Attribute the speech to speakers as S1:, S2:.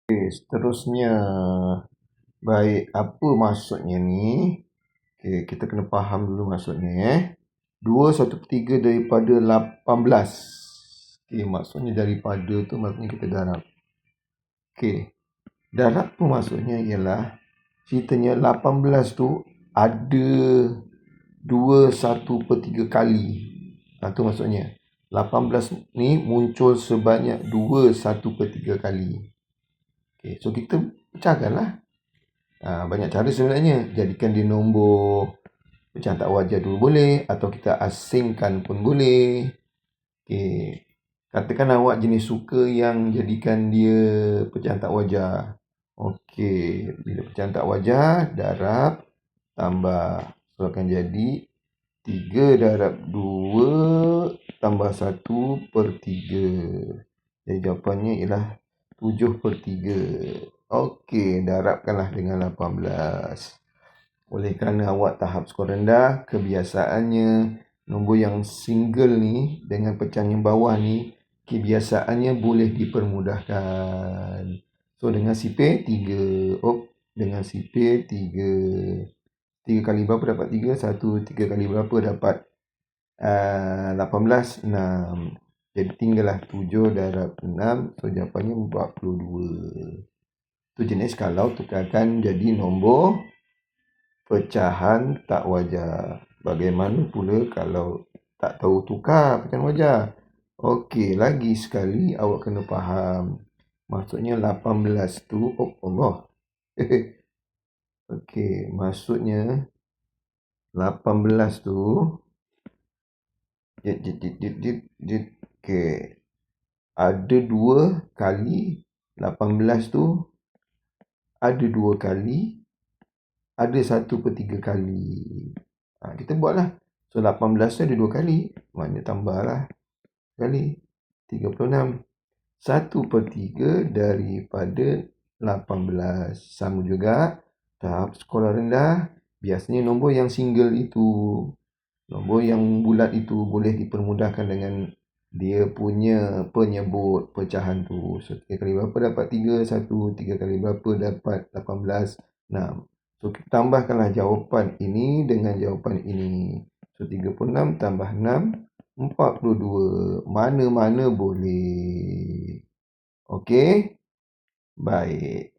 S1: Seterusnya. Baik, apa maksudnya ni? Okay, kita kena faham dulu maksudnya. 2 1/3 daripada 18. Okay, maksudnya daripada tu maksudnya kita darab. Okay, darab tu maksudnya ialah ceritanya 18 tu ada 2 1/3 kali. Tu maksudnya. 18 ni muncul sebanyak 2 1/3 kali. Okay, so kita pecahkanlah. Banyak cara sebenarnya. Jadikan dia nombor pecahan tak wajar dulu boleh, atau kita asingkan pun boleh. Okay. Katakan awak jenis suka yang jadikan dia pecahan tak wajar. Okey, bila pecahan tak wajar, darab tambah. So akan jadi 3 darab 2 tambah 1/3. Jadi jawapannya ialah 7/3. Okey, darabkanlah dengan 18. Oleh kerana awak tahap skor rendah, kebiasaannya nombor yang single ni dengan pecahan yang bawah ni kebiasaannya boleh dipermudahkan. So dengan sipir 3. Dengan sipir 3. 3 kali berapa dapat 3? 1. 3 kali berapa dapat 18? 6. Jadi tinggallah 7 darab 6. So jawapannya 42. Itu jenis kalau tukarkan jadi nombor pecahan tak wajar. Bagaimana pula kalau tak tahu tukar pecahan wajar? Okey, lagi sekali awak kena faham. Maksudnya 18 tu, Allah. Okey, maksudnya 18 tu okey. Ada 2 kali 18 tu ada 2 kali ada 1/3 kali. Kita buatlah. So 18 tu ada 2 kali. Maknanya tambahlah kali 36. 1/3 daripada 18. Sama juga tahap sekolah rendah. Biasanya nombor yang single itu, nombor yang bulat itu boleh dipermudahkan dengan dia punya penyebut pecahan tu. So 3 kali berapa dapat 3? 1. 3 kali berapa dapat 18? 6. So kita tambahkanlah jawapan ini dengan jawapan ini. So 36 tambah 6, 42. Mana-mana boleh. Okey? Baik.